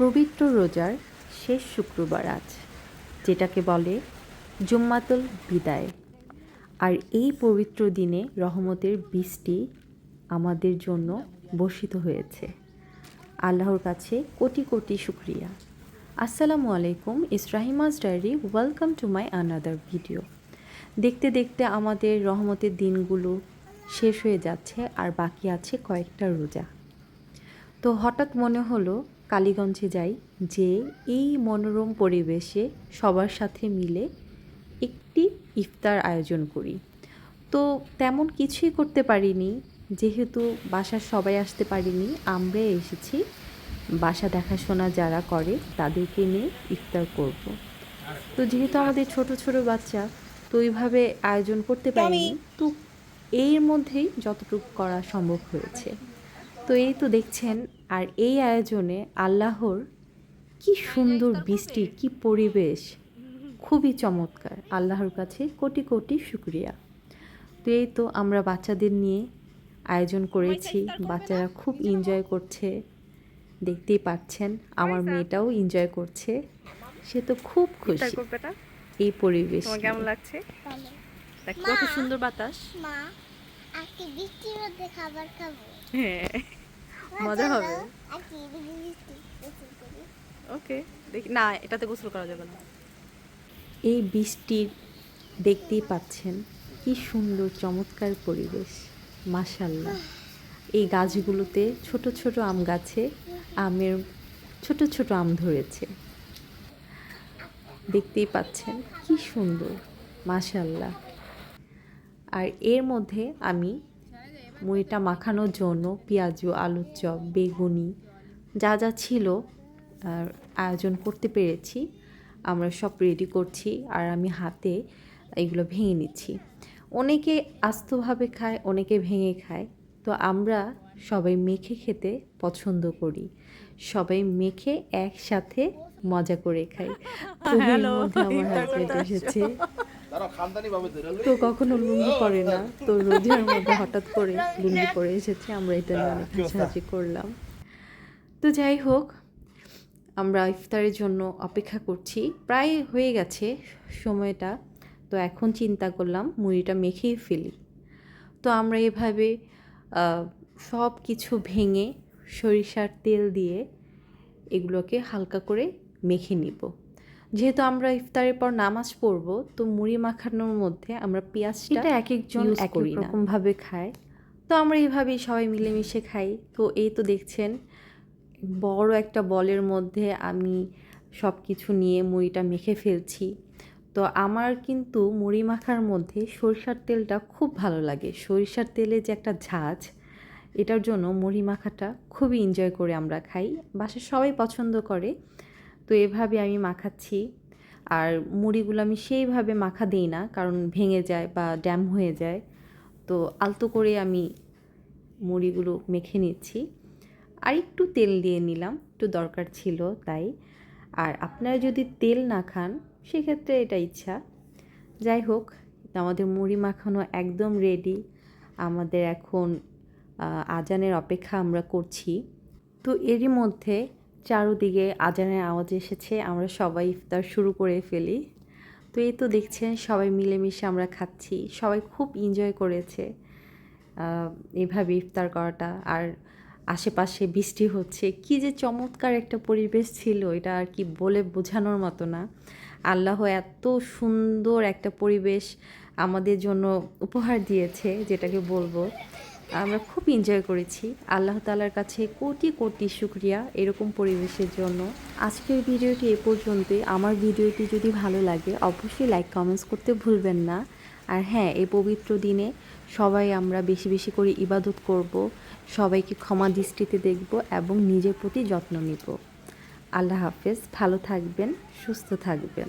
পবিত্র রোজার শেষ শুক্রবার আজ, যেটাকে বলে জুম্মাতুল বিদায়। আর এই পবিত্র দিনে রহমতের বৃষ্টি আমাদের জন্য বর্ষিত হয়েছে। আল্লাহর কাছে কোটি কোটি শুকরিয়া। আসসালামু আলাইকুম, it's Rahima's diary. Welcome to my another video. দেখতে দেখতে আমাদের রহমতের দিনগুলো শেষ হয়ে যাচ্ছে, আর বাকি আছে কয়েকটা রোজা। তো হঠাৎ মনে হলো কালীগঞ্জে যাই, যে এই মনোরম পরিবেশে সবার সাথে মিলে একটি ইফতার আয়োজন করি। তো তেমন কিছুই করতে পারিনি, যেহেতু বাসার সবাই আসতে পারিনি। আমরা এসেছি বাসা দেখাশোনা যারা করে তাদেরকে নিয়ে ইফতার করব। তো যেহেতু আমাদের ছোট ছোট বাচ্চা, তো ওইভাবে আয়োজন করতে পারিনি। তো এর মধ্যেই যতটুকু করা সম্ভব হয়েছে। তো এই তো দেখছেন, আর এই আয়োজনে আল্লাহর কি সুন্দর বৃষ্টি, কি পরিবেশ, খুবই চমৎকার। আল্লাহর কাছে কোটি কোটি শুকরিয়া। তো এই তো আমরা বাচ্চাদের নিয়ে আয়োজন করেছি, বাচ্চারা খুব এনজয় করছে, দেখতেই পাচ্ছেন। আমার মেয়েটাও এনজয় করছে, সে তো খুব খুশি এই পরিবেশ। কেমন লাগছে? কত সুন্দর বাতাস। মা, আজকে বৃষ্টির মধ্যে খাবার খাবো। হ্যাঁ, মজা হবে। আজকে বৃষ্টি গোসল করি। ওকে, দেখি না, এটাতে গোসল করা যাবে না। এই বৃষ্টির দেখতেই পাচ্ছেন কি সুন্দর চমৎকার পরিবেশ, মাশাআল্লাহ। এই গাছগুলোতে ছোট ছোট আম গাছে আমের ছোট ছোট আম ধরেছে, দেখতেই পাচ্ছেন কি সুন্দর, মাশাআল্লাহ। আর এর মধ্যে আমি মুড়িটা মাখানোর জন্য পেঁয়াজু, আলুর চপ, বেগুনি যা যা ছিল আয়োজন করতে পেরেছি। আমরা সব রেডি করছি, আর আমি হাতে এগুলো ভেঙে নিচ্ছি। অনেকে আস্তভাবে খায়, অনেকে ভেঙে খায়। তো আমরা সবাই মেখে খেতে পছন্দ করি, সবাই মেখে একসাথে মজা করে খাই। তো এর মধ্যে আমার হাজবেন্ড এসেছে, তো কখনো লুঙ্গি পরে না, তো রোজার মধ্যে হঠাৎ করে লুঙ্গি পরে এসেছে। আমরা এটা নিয়ে অনেক হাসাহাসি করলাম। তো যাই হোক, আমরা ইফতারের জন্য অপেক্ষা করছি, প্রায় হয়ে গেছে সময়টা। তো এখন চিন্তা করলাম মুড়িটা মেখেই ফেলি। তো আমরা এভাবে সব কিছু ভেঙে সরিষার তেল দিয়ে এগুলোকে হালকা করে মেখে নিব। যেহেতু আমরা ইফতারের পর নামাজ পড়ব, তো মুড়ি মাখানোর মধ্যে আমরা পেঁয়াজটা এক একজন এক এক রকমভাবে খায়। তো আমরা এইভাবেই সবাই মিলেমিশে খাই। তো এই তো দেখছেন, বড় একটা বলের মধ্যে আমি সব কিছু নিয়ে মুড়িটা মেখে ফেলছি। তো আমার কিন্তু মুড়ি মাখার মধ্যে সরিষার তেলটা খুব ভালো লাগে। সরিষার তেলে যে একটা ঝাঁজ, এটার জন্য মুড়ি মাখাটা খুবই এনজয় করে আমরা খাই, বাসার সবাই পছন্দ করে। তো এভাবে আমি মাখাচ্ছি। আর মুড়িগুলো আমি সেইভাবে মাখা দিই না, কারণ ভেঙে যায় বা ড্যাম হয়ে যায়। তো আলতো করে আমি মুড়িগুলো মেখে নিচ্ছি, আর একটু তেল দিয়ে নিলাম, একটু দরকার ছিল তাই। আর আপনারা যদি তেল না খান, সেক্ষেত্রে এটা ইচ্ছা। যাই হোক, আমাদের মুড়ি মাখানো একদম রেডি। আমাদের এখন আজানের অপেক্ষা আমরা করছি। তো এরই মধ্যে চারদিকে আজানের আওয়াজ এসেছে, আমরা সবাই ইফতার শুরু করে ফেলি। তো এই তো দেখছেন, সবাই মিলেমিশে আমরা খাচ্ছি, সবাই খুব এনজয় করেছে এভাবে ইফতার করাটা। আর আশেপাশে বৃষ্টি হচ্ছে, কি যে চমৎকার একটা পরিবেশ ছিল, এটা আর কি বলে বোঝানোর মতো না। আল্লাহ এত সুন্দর একটা পরিবেশ আমাদের জন্য উপহার দিয়েছে, যেটাকে বলবো। আমরা খুব এনজয় করেছি। আল্লাহ তাআলার কাছে কোটি কোটি শুকরিয়া এরকম পরিবেশের জন্য। আজকের ভিডিওটি এ পর্যন্তই। আমার ভিডিওটি যদি ভালো লাগে অবশ্যই লাইক কমেন্টস করতে ভুলবেন না। আর হ্যাঁ, এই পবিত্র দিনে সবাই আমরা বেশি বেশি করে ইবাদত করব, সবাইকে ক্ষমা দৃষ্টিতে দেখব এবং নিজের প্রতি যত্ন নিব। আল্লাহ হাফেজ, ভালো থাকবেন, সুস্থ থাকবেন।